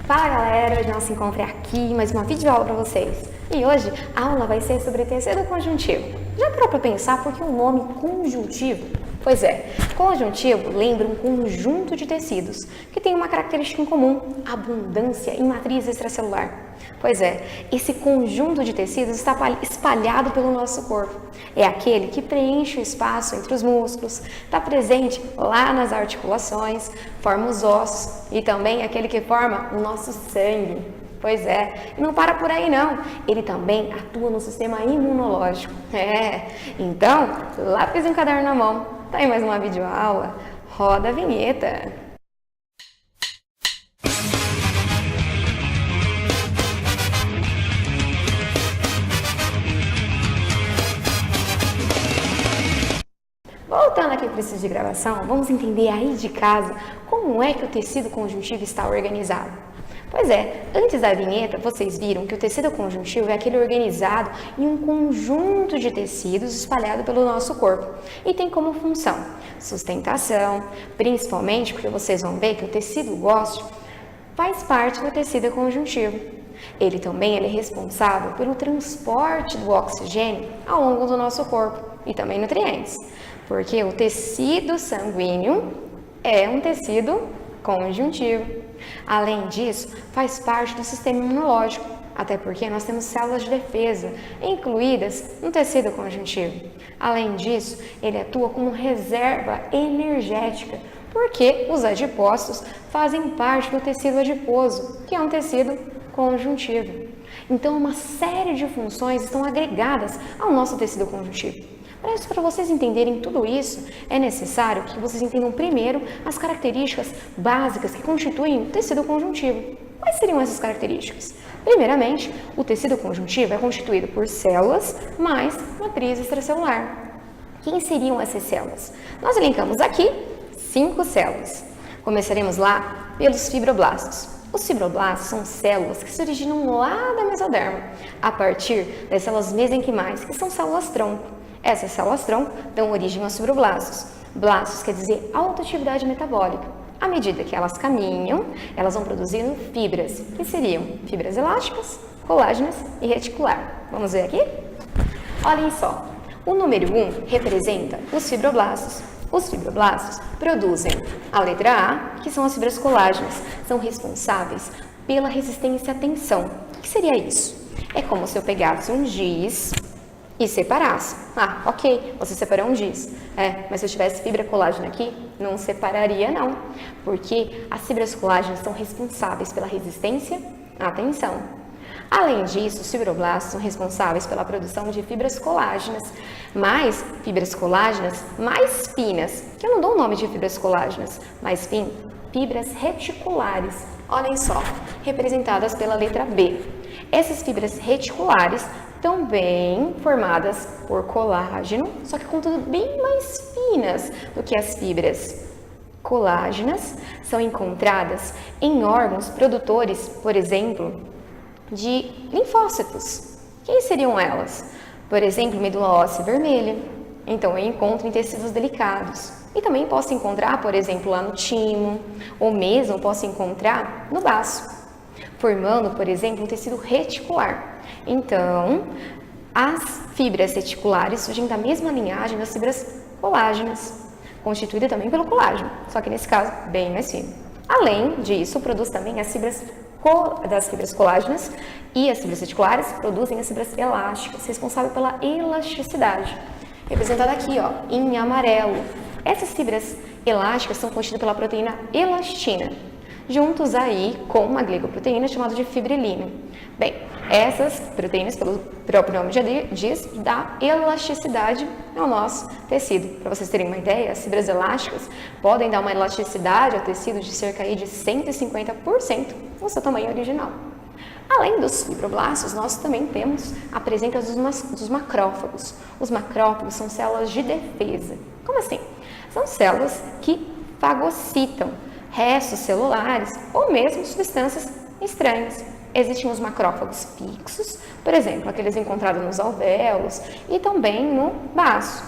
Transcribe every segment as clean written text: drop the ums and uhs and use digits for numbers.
Fala galera, hoje nós se encontramos aqui em mais uma videoaula para vocês. E hoje a aula vai ser sobre tecido conjuntivo. Já parou para pensar por que o nome conjuntivo? Pois é, conjuntivo lembra um conjunto de tecidos que tem uma característica em comum, abundância em matriz extracelular. Pois é, esse conjunto de tecidos está espalhado pelo nosso corpo. É aquele que preenche o espaço entre os músculos, está presente lá nas articulações, forma os ossos e também aquele que forma o nosso sangue. Pois é, e não para por aí não, ele também atua no sistema imunológico. Então, lápis e um caderno na mão, tá aí mais uma videoaula, roda a vinheta. Voltando aqui para o exercício de gravação, vamos entender aí de casa como é que o tecido conjuntivo está organizado. Pois é, antes da vinheta, vocês viram que o tecido conjuntivo é aquele organizado em um conjunto de tecidos espalhado pelo nosso corpo e tem como função sustentação, principalmente porque vocês vão ver que o tecido ósseo faz parte do tecido conjuntivo. Ele também é responsável pelo transporte do oxigênio ao longo do nosso corpo e também nutrientes, porque o tecido sanguíneo é um tecido conjuntivo. Além disso, faz parte do sistema imunológico, até porque nós temos células de defesa incluídas no tecido conjuntivo. Além disso, ele atua como reserva energética, porque os adipócitos fazem parte do tecido adiposo, que é um tecido conjuntivo. Então, uma série de funções estão agregadas ao nosso tecido conjuntivo. Para vocês entenderem tudo isso, é necessário que vocês entendam primeiro as características básicas que constituem o tecido conjuntivo. Quais seriam essas características? Primeiramente, o tecido conjuntivo é constituído por células mais matriz extracelular. Quem seriam essas células? Nós elencamos aqui 5 células. Começaremos lá pelos fibroblastos. Os fibroblastos são células que se originam lá da mesoderma, a partir das células mesenquimais, que são células-tronco. Essas células-tronco dão origem aos fibroblastos. Blastos quer dizer alta atividade metabólica. À medida que elas caminham, elas vão produzindo fibras, que seriam fibras elásticas, colágenas e reticular. Vamos ver aqui? Olhem só, o número 1 representa os fibroblastos. Os fibroblastos produzem a letra A, que são as fibras colágenas, são responsáveis pela resistência à tensão. O que seria isso? É como se eu pegasse um giz e separasse. Ok, você separou um giz. Mas se eu tivesse fibra colágena aqui, não separaria não, porque as fibras colágenas são responsáveis pela resistência à tensão. Além disso, os fibroblastos são responsáveis pela produção de fibras colágenas, mais finas, que eu não dou o nome de fibras colágenas, mais fibras reticulares. Olhem só, representadas pela letra B. Essas fibras reticulares também formadas por colágeno, só que contudo bem mais finas do que as fibras colágenas, são encontradas em órgãos produtores, por exemplo, de linfócitos. Quem seriam elas? Por exemplo, medula óssea vermelha. Então, eu encontro em tecidos delicados. E também posso encontrar, por exemplo, lá no timo, ou mesmo posso encontrar no baço, formando, por exemplo, um tecido reticular. Então, as fibras reticulares surgem da mesma linhagem das fibras colágenas, constituída também pelo colágeno, só que nesse caso, bem mais fino. Além disso, produz também as fibras das fibras colágenas e as fibras reticulares produzem as fibras elásticas, responsáveis pela elasticidade, representada aqui, em amarelo. Essas fibras elásticas são constituídas pela proteína elastina, juntos aí com uma glicoproteína chamada de fibrilina. Bem, essas proteínas, pelo próprio nome já diz, dá elasticidade ao nosso tecido. Para vocês terem uma ideia, as fibras elásticas podem dar uma elasticidade ao tecido de cerca de 150% no seu tamanho original. Além dos fibroblastos, nós também temos a presença dos macrófagos. Os macrófagos são células de defesa. Como assim? São células que fagocitam restos celulares ou mesmo substâncias estranhas. Existem os macrófagos fixos, por exemplo, aqueles encontrados nos alvéolos e também no baço.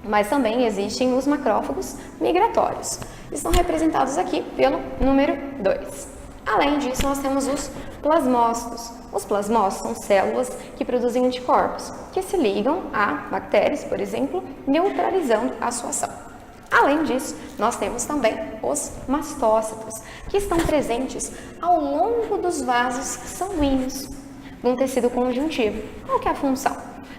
Mas também existem os macrófagos migratórios. Estão representados aqui pelo número 2. Além disso, nós temos os plasmócitos. Os plasmócitos são células que produzem anticorpos, que se ligam a bactérias, por exemplo, neutralizando a sua ação. Além disso, nós temos também os mastócitos, que estão presentes ao longo dos vasos sanguíneos de um tecido conjuntivo. Qual que é a função?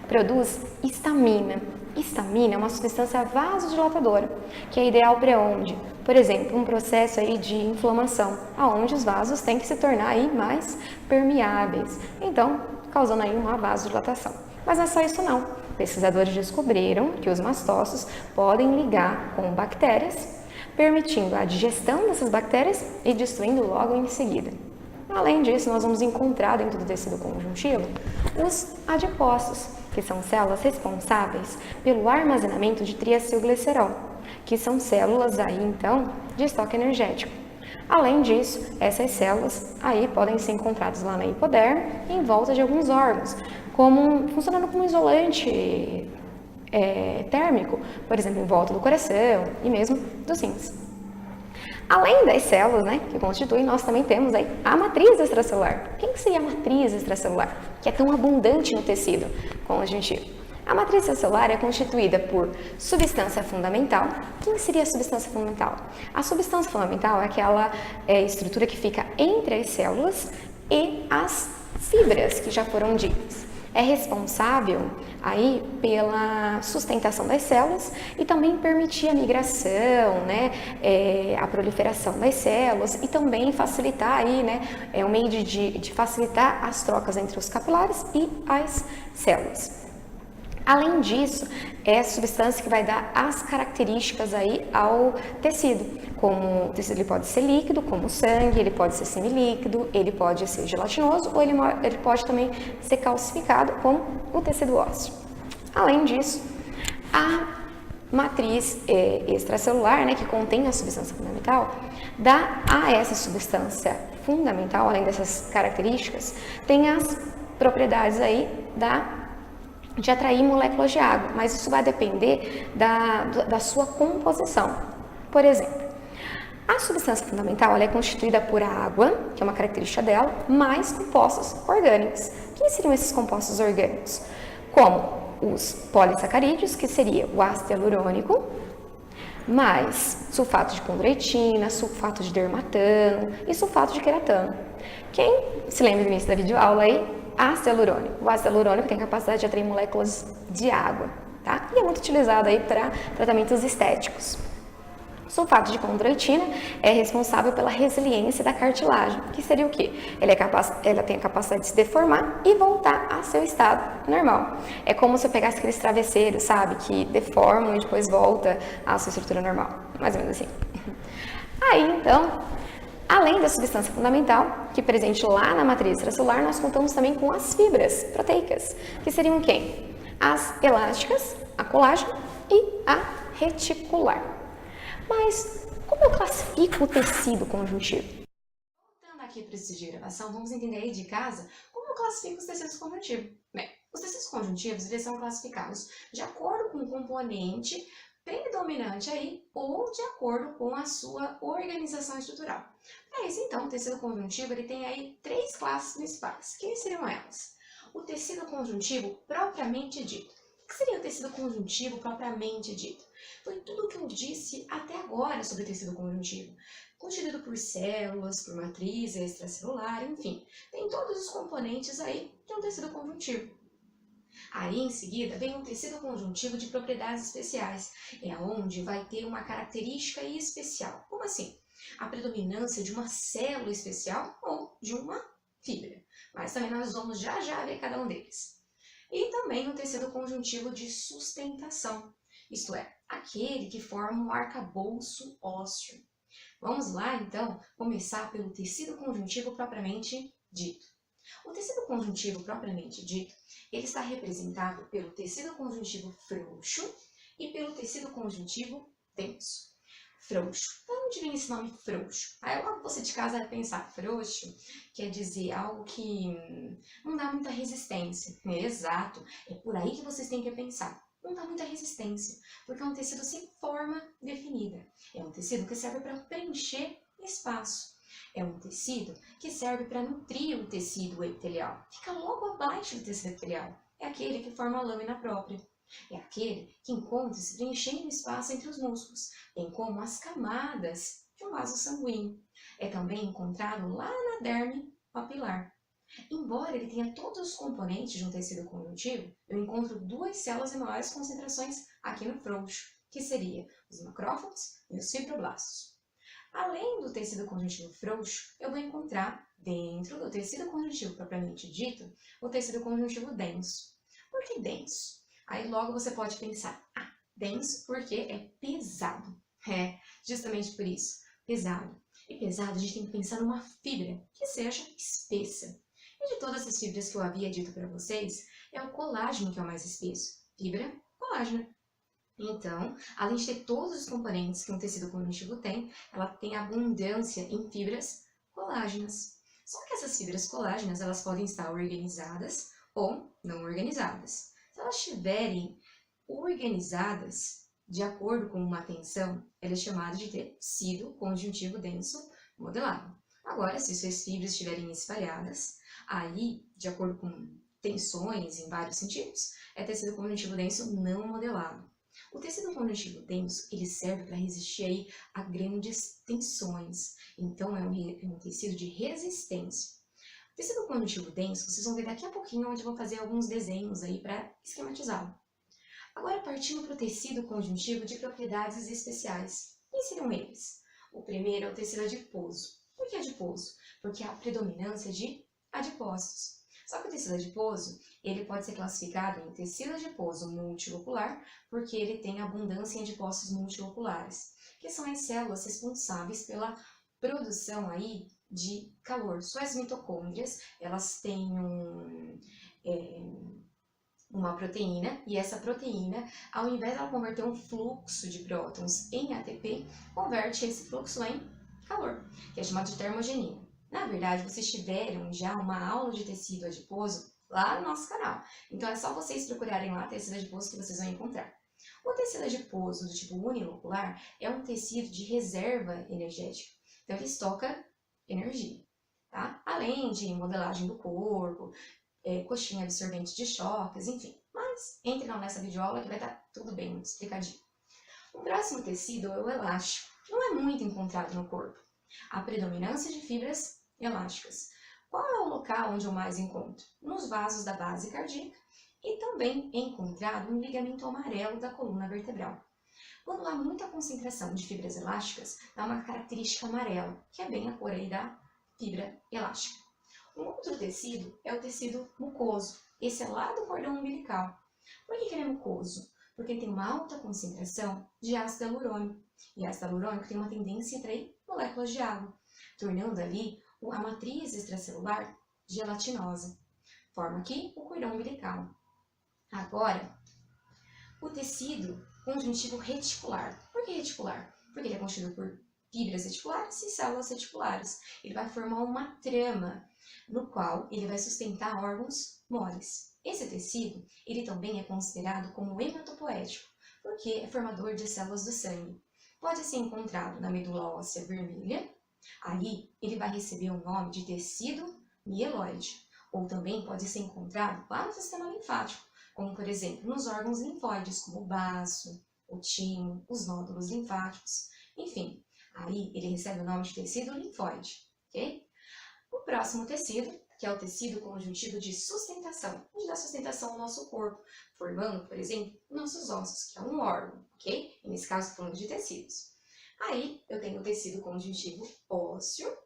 Produz histamina. Histamina é uma substância vasodilatadora, que é ideal para onde? Por exemplo, um processo aí de inflamação, aonde os vasos têm que se tornar aí mais permeáveis, então causando aí uma vasodilatação. Mas não é só isso não. Pesquisadores descobriram que os mastócitos podem ligar com bactérias, permitindo a digestão dessas bactérias e destruindo logo em seguida. Além disso, nós vamos encontrar dentro do tecido conjuntivo os adipócitos, que são células responsáveis pelo armazenamento de triacilglicerol, que são células aí então de estoque energético. Além disso, essas células aí podem ser encontradas lá na hipoderme em volta de alguns órgãos, funcionando como isolante térmico, por exemplo, em volta do coração e mesmo dos rins. Além das células, que constituem, nós também temos aí a matriz extracelular. Quem seria a matriz extracelular, que é tão abundante no tecido conjuntivo? A matriz extracelular é constituída por substância fundamental. Quem seria a substância fundamental? A substância fundamental é aquela estrutura que fica entre as células e as fibras que já foram ditas. É responsável aí pela sustentação das células e também permitir a migração, a proliferação das células e também facilitar aí, um meio de facilitar as trocas entre os capilares e as células. Além disso, é a substância que vai dar as características aí ao tecido. Como o tecido ele pode ser líquido, como o sangue, ele pode ser semilíquido, ele pode ser gelatinoso ou ele pode também ser calcificado, como o tecido ósseo. Além disso, a matriz extracelular, que contém a substância fundamental, dá a essa substância fundamental, além dessas características, tem as propriedades aí de atrair moléculas de água, mas isso vai depender da sua composição. Por exemplo, a substância fundamental ela é constituída por água, que é uma característica dela, mais compostos orgânicos. Quem seriam esses compostos orgânicos? Como os polissacarídeos, que seria o ácido hialurônico, mais sulfato de condroitina, sulfato de dermatano e sulfato de queratano. Quem se lembra do início da videoaula aí? Ácido hialurônico. O ácido hialurônico tem capacidade de atrair moléculas de água, tá? E é muito utilizado aí para tratamentos estéticos. O sulfato de condroitina é responsável pela resiliência da cartilagem, que seria o quê? Ela tem a capacidade de se deformar e voltar ao seu estado normal. É como se eu pegasse aqueles travesseiros, sabe? Que deformam e depois volta à sua estrutura normal. Mais ou menos assim. Aí, então, além da substância fundamental, que é presente lá na matriz extracelular, nós contamos também com as fibras proteicas, que seriam quem? As elásticas, a colágeno e a reticular. Mas como eu classifico o tecido conjuntivo? Voltando aqui para esse de gravação, vamos entender aí de casa como eu classifico os tecidos conjuntivos. Bem, os tecidos conjuntivos eles são classificados de acordo com o componente predominante aí ou de acordo com a sua organização estrutural. Para isso, então, o tecido conjuntivo ele tem aí três classes principais. Quem seriam elas? O tecido conjuntivo propriamente dito. O que seria o tecido conjuntivo propriamente dito? Foi tudo o que eu disse até agora sobre o tecido conjuntivo. Constituído por células, por matriz extracelular, enfim. Tem todos os componentes aí de um tecido conjuntivo. Aí, em seguida, vem um tecido conjuntivo de propriedades especiais. É onde vai ter uma característica especial. Como assim? A predominância de uma célula especial ou de uma fibra. Mas também nós vamos já ver cada um deles. E também o tecido conjuntivo de sustentação. Isto é, aquele que forma um arcabouço ósseo. Vamos lá, então, começar pelo tecido conjuntivo propriamente dito. O tecido conjuntivo propriamente dito, ele está representado pelo tecido conjuntivo frouxo e pelo tecido conjuntivo denso. Frouxo. De onde vem esse nome frouxo? Aí logo você de casa vai pensar, frouxo quer dizer algo que não dá muita resistência. Exato, é por aí que vocês têm que pensar. Não dá muita resistência, porque é um tecido sem forma definida. É um tecido que serve para preencher espaço. É um tecido que serve para nutrir o tecido epitelial. Fica logo abaixo do tecido epitelial. É aquele que forma a lâmina própria. É aquele que encontra-se preenchendo o espaço entre os músculos, bem como as camadas de um vaso sanguíneo. É também encontrado lá na derme papilar. Embora ele tenha todos os componentes de um tecido conjuntivo, eu encontro duas células em maiores concentrações aqui no frouxo, que seria os macrófagos e os fibroblastos. Além do tecido conjuntivo frouxo, eu vou encontrar, dentro do tecido conjuntivo propriamente dito, o tecido conjuntivo denso. Por que denso? Aí logo você pode pensar, denso porque é pesado. É, justamente por isso, pesado. E pesado a gente tem que pensar numa fibra que seja espessa. E de todas as fibras que eu havia dito para vocês, é o colágeno que é o mais espesso. Fibra, colágeno. Então, além de ter todos os componentes que um tecido conjuntivo tem, ela tem abundância em fibras colágenas. Só que essas fibras colágenas, elas podem estar organizadas ou não organizadas. Se elas estiverem organizadas de acordo com uma tensão, ela é chamada de tecido conjuntivo denso modelado. Agora, se suas fibras estiverem espalhadas, aí, de acordo com tensões em vários sentidos, é tecido conjuntivo denso não modelado. O tecido conjuntivo denso, ele serve para resistir aí a grandes tensões. Então, é um tecido de resistência. O tecido conjuntivo denso, vocês vão ver daqui a pouquinho, onde eu vou fazer alguns desenhos aí para esquematizá-lo. Agora, partindo para o tecido conjuntivo de propriedades especiais. Quem seriam eles? O primeiro é o tecido adiposo. Por que adiposo? Porque há a predominância de adipócitos. Só que o tecido adiposo, ele pode ser classificado em tecido adiposo multilocular, porque ele tem abundância em adipócitos multiloculares, que são as células responsáveis pela produção aí de calor. Suas mitocôndrias, elas têm uma proteína, e essa proteína, ao invés de ela converter um fluxo de prótons em ATP, converte esse fluxo em calor, que é chamado de termogenia. Na verdade, vocês tiveram já uma aula de tecido adiposo lá no nosso canal. Então é só vocês procurarem lá tecido adiposo que vocês vão encontrar. O tecido adiposo do tipo unilocular é um tecido de reserva energética. Então ele estoca energia, tá? Além de modelagem do corpo, coxinha absorvente de choques, enfim. Mas entre não nessa videoaula que vai estar tudo bem explicadinho. O próximo tecido é o elástico. Não é muito encontrado no corpo. A predominância de fibras elásticas. Qual é o local onde eu mais encontro? Nos vasos da base cardíaca e também é encontrado no ligamento amarelo da coluna vertebral. Quando há muita concentração de fibras elásticas, dá uma característica amarela, que é bem a cor aí da fibra elástica. Um outro tecido é o tecido mucoso. Esse é lá do cordão umbilical. Por que ele é mucoso? Porque ele tem uma alta concentração de ácido hialurônico. E ácido hialurônico tem uma tendência a atrair moléculas de água, tornando ali a matriz extracelular gelatinosa. Forma aqui o cordão umbilical. Agora, o tecido conjuntivo reticular. Por que reticular? Porque ele é constituído por fibras reticulares e células reticulares. Ele vai formar uma trama, no qual ele vai sustentar órgãos moles. Esse tecido, ele também é considerado como hematopoético, porque é formador de células do sangue. Pode ser encontrado na medula óssea vermelha, aí ele vai receber o nome de tecido mieloide, ou também pode ser encontrado lá no sistema linfático, como por exemplo nos órgãos linfóides, como o baço, o timo, os nódulos linfáticos, enfim, aí ele recebe o nome de tecido linfóide, ok? O próximo tecido, que é o tecido conjuntivo de sustentação, onde dá sustentação ao nosso corpo, formando, por exemplo, nossos ossos, que é um órgão, ok? E nesse caso, falando de tecidos. Aí, eu tenho o tecido conjuntivo ósseo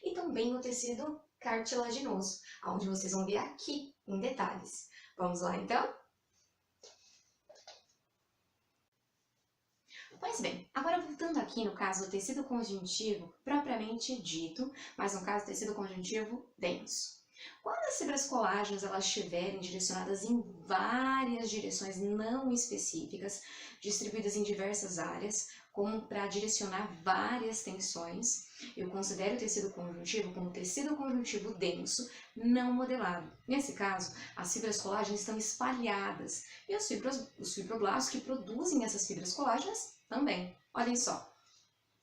e também o tecido cartilaginoso, onde vocês vão ver aqui em detalhes. Vamos lá, então? Pois bem, agora voltando aqui no caso do tecido conjuntivo propriamente dito, mas no caso do tecido conjuntivo denso. Quando as fibras colágenas elas estiverem direcionadas em várias direções não específicas, distribuídas em diversas áreas, como para direcionar várias tensões, eu considero o tecido conjuntivo como tecido conjuntivo denso não modelado. Nesse caso, as fibras colágenas estão espalhadas e os fibroblastos que produzem essas fibras colágenas também. Olhem só.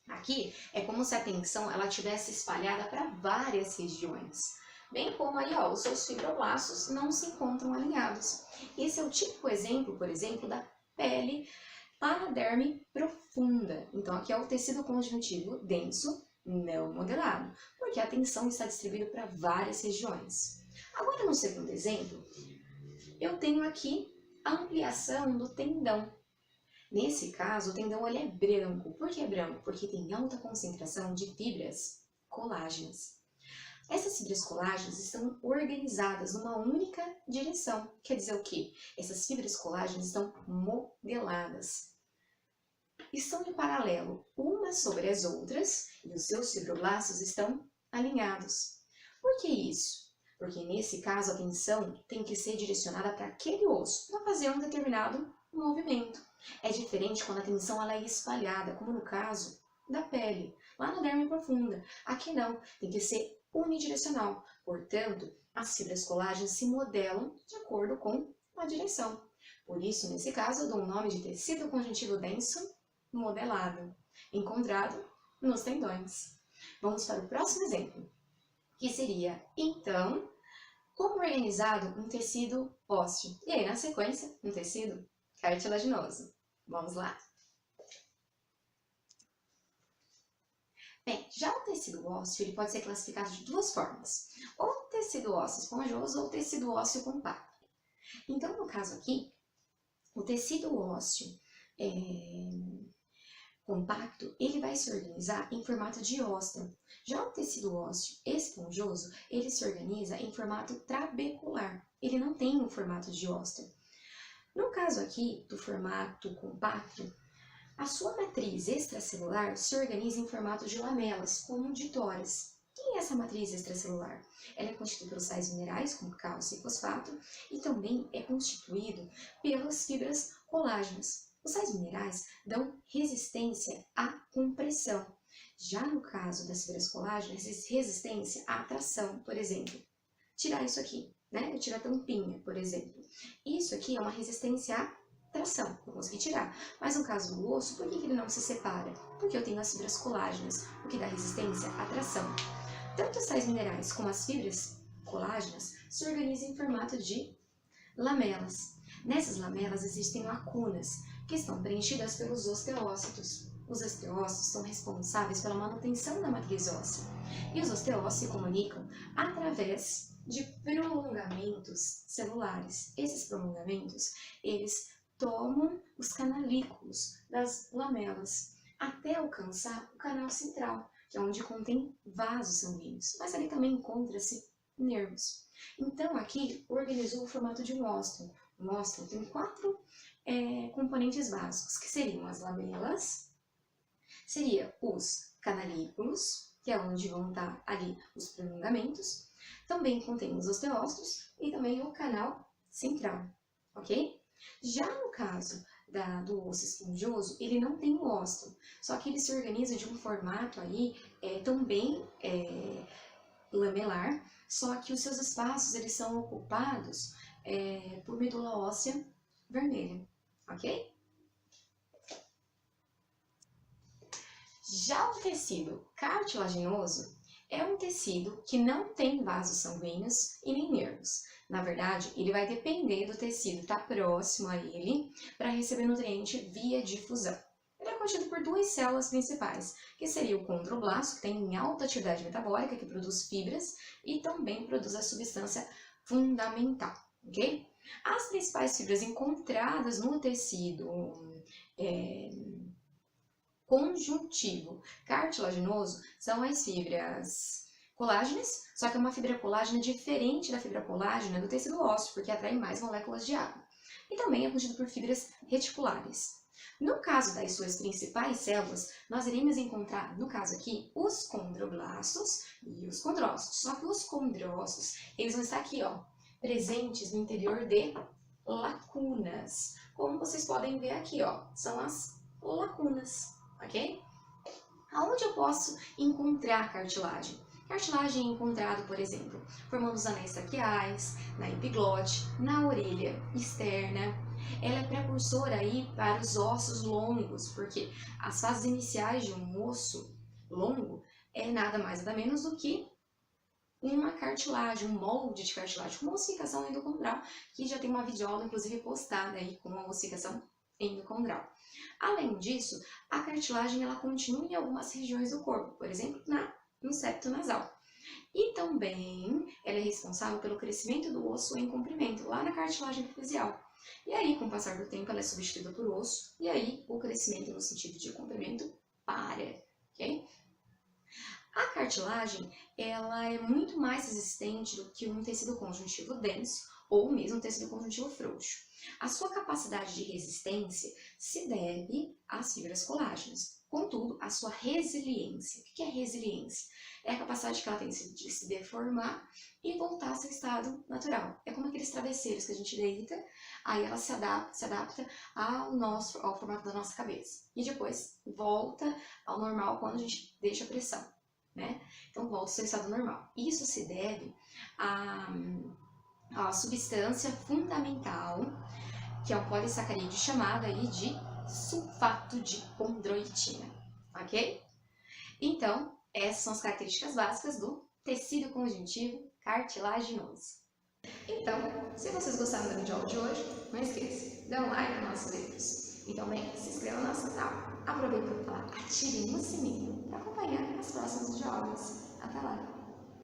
Aqui é como se a tensão ela tivesse espalhada para várias regiões. Bem como aí, ó, os seus fibroblastos não se encontram alinhados. Esse é o típico exemplo, por exemplo, da pele panaderme profunda. Então, aqui é o tecido conjuntivo denso, não modelado, porque a tensão está distribuída para várias regiões. Agora, no segundo exemplo, eu tenho aqui a ampliação do tendão. Nesse caso, o tendão ele é branco. Por que é branco? Porque tem alta concentração de fibras colágenas. Essas fibras colágenas estão organizadas numa única direção. Quer dizer o quê? Essas fibras colágenas estão modeladas. Estão em paralelo umas sobre as outras e os seus fibroblastos estão alinhados. Por que isso? Porque nesse caso a tensão tem que ser direcionada para aquele osso, para fazer um determinado movimento. É diferente quando a tensão ela é espalhada, como no caso da pele, lá na derme profunda. Aqui não, tem que ser unidirecional. Portanto, as fibras colágenas se modelam de acordo com a direção. Por isso, nesse caso, eu dou o nome de tecido conjuntivo denso modelado, encontrado nos tendões. Vamos para o próximo exemplo, que seria, então, como organizado um tecido ósseo. E aí, na sequência, um tecido cartilaginoso. Vamos lá? Bem, já o tecido ósseo ele pode ser classificado de duas formas. Ou tecido ósseo esponjoso ou tecido ósseo compacto. Então, no caso aqui, o tecido ósseo compacto, ele vai se organizar em formato de ósteo. Já o tecido ósseo esponjoso, ele se organiza em formato trabecular. Ele não tem um formato de ósteo. No caso aqui do formato compacto, a sua matriz extracelular se organiza em formato de lamelas, como de toras. E essa matriz extracelular? Ela é constituída pelos sais minerais, como cálcio e fosfato, e também é constituído pelas fibras colágenas. Os sais minerais dão resistência à compressão. Já no caso das fibras colágenas, resistência à atração, por exemplo. Tirar isso aqui, né? Eu tiro a tampinha, por exemplo. Isso aqui é uma resistência à tração, eu consegui tirar. Mas no caso do osso, por que ele não se separa? Porque eu tenho as fibras colágenas, o que dá resistência à tração. Tanto os sais minerais como as fibras colágenas se organizam em formato de lamelas. Nessas lamelas existem lacunas, que estão preenchidas pelos osteócitos. Os osteócitos são responsáveis pela manutenção da matriz óssea. E os osteócitos se comunicam através de prolongamentos celulares. Esses prolongamentos, eles tomam os canalículos das lamelas até alcançar o canal central, que é onde contém vasos sanguíneos, mas ali também encontra-se nervos. Então aqui organizou o formato de um ósteo. Um ósteo tem quatro componentes básicos, que seriam as lamelas, seria os canalículos, que é onde vão estar ali os prolongamentos, também contém os osteócitos e também o canal central, ok? Já no caso do osso esponjoso, ele não tem o ósteo, só que ele se organiza de um formato aí também lamelar, só que os seus espaços eles são ocupados por medula óssea vermelha, ok? Já o tecido cartilaginoso é um tecido que não tem vasos sanguíneos e nem nervos. Na verdade, ele vai depender do tecido estar próximo a ele para receber nutriente via difusão. Ele é constituído por duas células principais, que seria o condroblasto, que tem alta atividade metabólica, que produz fibras e também produz a substância fundamental, ok? As principais fibras encontradas no tecido conjuntivo cartilaginoso são as fibras colágenas, só que é uma fibra colágena diferente da fibra colágena do tecido ósseo, porque atrai mais moléculas de água. E também é constituído por fibras reticulares. No caso das suas principais células, nós iremos encontrar, no caso aqui, os condroblastos e os condrócitos. Só que os condrócitos, eles vão estar aqui, ó, presentes no interior de lacunas. Como vocês podem ver aqui, ó, são as lacunas, ok? Aonde eu posso encontrar cartilagem? Cartilagem é encontrado, por exemplo, formando os anéis traqueais, na epiglote, na orelha externa, Ela é precursora aí para os ossos longos, porque as fases iniciais de um osso longo é nada mais nada menos do que uma cartilagem, um molde de cartilagem, com ossificação endocondral, que já tem uma videoaula, inclusive, postada aí com a ossificação endocondral. Além disso, a cartilagem ela continua em algumas regiões do corpo, por exemplo, no septo nasal. E também ela é responsável pelo crescimento do osso em comprimento, lá na cartilagem epifisial. E aí, com o passar do tempo, ela é substituída por osso, e aí o crescimento no sentido de comprimento para, ok? A cartilagem, ela é muito mais resistente do que um tecido conjuntivo denso ou mesmo um tecido conjuntivo frouxo. A sua capacidade de resistência se deve às fibras colágenas. Contudo, a sua resiliência. O que é resiliência? É a capacidade que ela tem de se deformar e voltar ao seu estado natural. É como aqueles travesseiros que a gente deita, aí ela se adapta ao formato da nossa cabeça. E depois volta ao normal quando a gente deixa a pressão. Então, volta ao seu estado normal. Isso se deve à substância fundamental, que é um polissacarídeo chamado aí de sulfato de condroitina, ok? Então, essas são as características básicas do tecido conjuntivo cartilaginoso. Então, se vocês gostaram da videoaula de hoje, não esqueça, dê um like nos nossos vídeos e também se inscreva no nosso canal. Aproveita para ative no sininho para acompanhar as próximas videoaulas. Até lá!